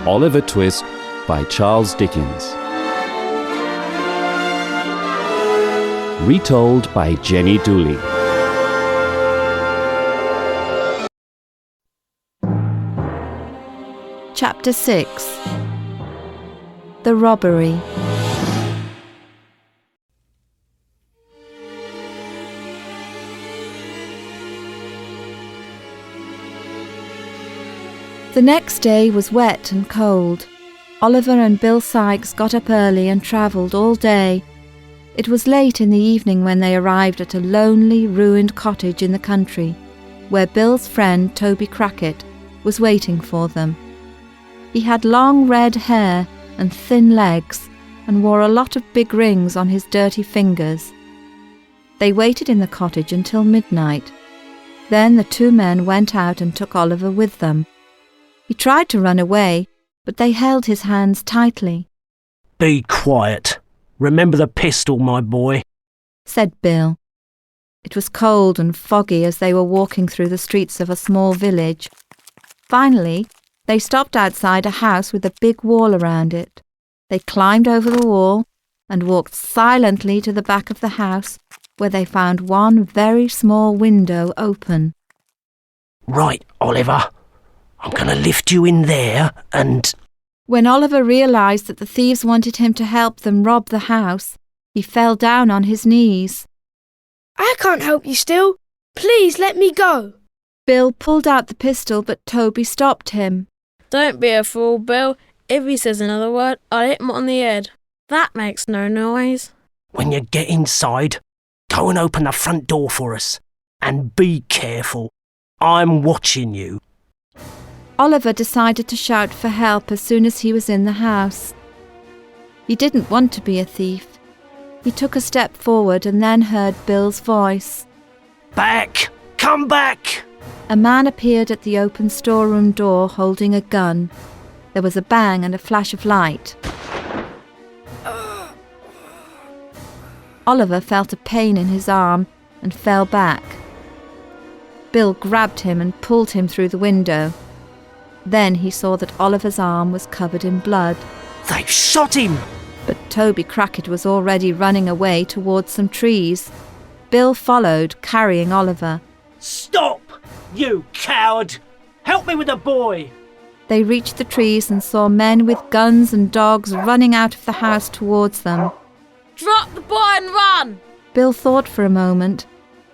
Oliver Twist by Charles Dickens. Retold by Jenny Dooley. Chapter 6. The Robbery. The next day was wet and cold. Oliver and Bill Sikes got up early and travelled all day. It was late in the evening when they arrived at a lonely, ruined cottage in the country, where Bill's friend Toby Crackit was waiting for them. He had long red hair and thin legs and wore a lot of big rings on his dirty fingers. They waited in the cottage until midnight. Then the two men went out and took Oliver with them. He tried to run away, but they held his hands tightly. "Be quiet. Remember the pistol, my boy," said Bill. It was cold and foggy as they were walking through the streets of a small village. Finally, they stopped outside a house with a big wall around it. They climbed over the wall and walked silently to the back of the house, where they found one very small window open. "Right, Oliver. I'm going to lift you in there and—" When Oliver realised that the thieves wanted him to help them rob the house, he fell down on his knees. "I can't help you still. Please let me go." Bill pulled out the pistol, but Toby stopped him. "Don't be a fool, Bill. If he says another word, I'll hit him on the head. That makes no noise." "When you get inside, go and open the front door for us. And be careful. I'm watching you." Oliver decided to shout for help as soon as he was in the house. He didn't want to be a thief. He took a step forward and then heard Bill's voice. "Back! Come back!" A man appeared at the open storeroom door holding a gun. There was a bang and a flash of light. Oliver felt a pain in his arm and fell back. Bill grabbed him and pulled him through the window. Then he saw that Oliver's arm was covered in blood. "They've shot him!" But Toby Crackit was already running away towards some trees. Bill followed, carrying Oliver. "Stop, you coward! Help me with the boy!" They reached the trees and saw men with guns and dogs running out of the house towards them. "Drop the boy and run!" Bill thought for a moment,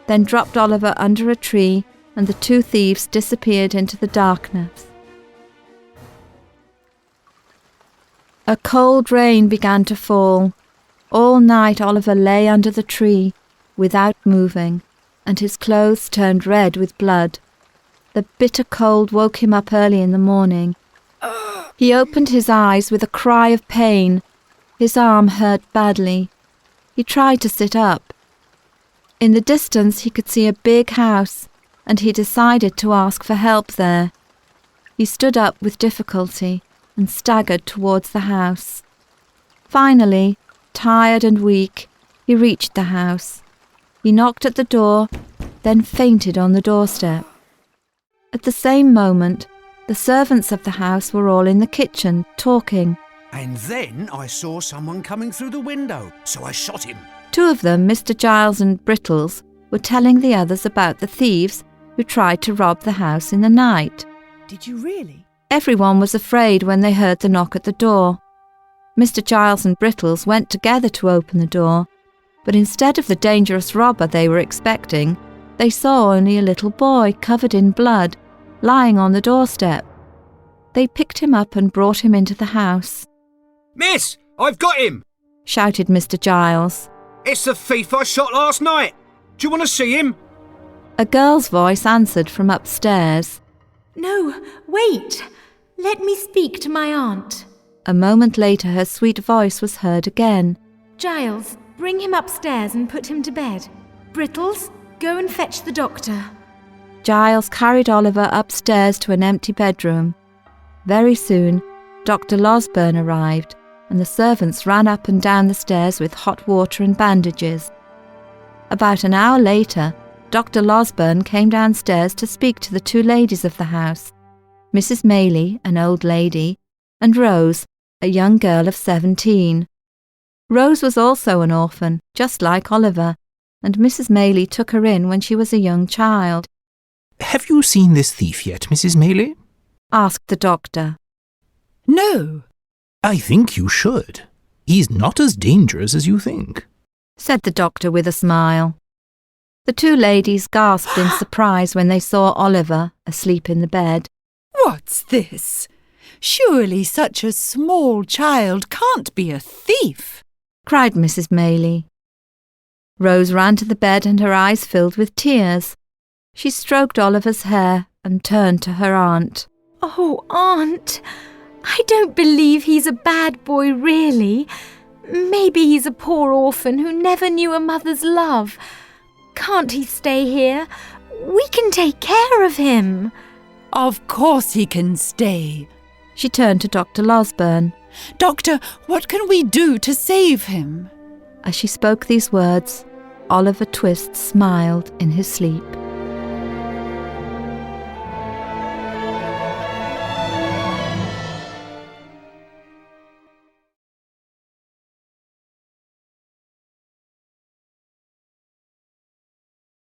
then dropped Oliver under a tree, and the two thieves disappeared into the darkness. A cold rain began to fall. All night Oliver lay under the tree, without moving, and his clothes turned red with blood. The bitter cold woke him up early in the morning. He opened his eyes with a cry of pain. His arm hurt badly. He tried to sit up. In the distance he could see a big house, and he decided to ask for help there. He stood up with difficulty and staggered towards the house. Finally, tired and weak, he reached the house. He knocked at the door, then fainted on the doorstep. At the same moment, the servants of the house were all in the kitchen, talking. "And then I saw someone coming through the window, so I shot him." Two of them, Mr. Giles and Brittles, were telling the others about the thieves who tried to rob the house in the night. "Did you really?" Everyone was afraid when they heard the knock at the door. Mr. Giles and Brittles went together to open the door, but instead of the dangerous robber they were expecting, they saw only a little boy covered in blood, lying on the doorstep. They picked him up and brought him into the house. "Miss, I've got him!" shouted Mr. Giles. "It's the thief I shot last night. Do you want to see him?" A girl's voice answered from upstairs. "No, wait! Let me speak to my aunt." A moment later her sweet voice was heard again. "Giles, bring him upstairs and put him to bed. Brittles, go and fetch the doctor." Giles carried Oliver upstairs to an empty bedroom. Very soon, Dr. Losberne arrived, and the servants ran up and down the stairs with hot water and bandages. About an hour later, Dr. Losberne came downstairs to speak to the two ladies of the house, Mrs. Maylie, an old lady, and Rose, a young girl of 17. Rose was also an orphan, just like Oliver, and Mrs. Maylie took her in when she was a young child. Have you seen this thief yet, Mrs. Maylie? Asked the doctor. No. I think you should. He's not as dangerous as you think, said the doctor with a smile. The two ladies gasped in surprise when they saw Oliver asleep in the bed. What's this? Surely such a small child can't be a thief, cried Mrs. Maylie. Rose ran to the bed and her eyes filled with tears. She stroked Oliver's hair and turned to her aunt. Oh, Aunt, I don't believe he's a bad boy, really. Maybe he's a poor orphan who never knew a mother's love. Can't he stay here? We can take care of him. Of course he can stay. She turned to Dr. Losburn. Doctor, what can we do to save him? As she spoke these words, Oliver Twist smiled in his sleep.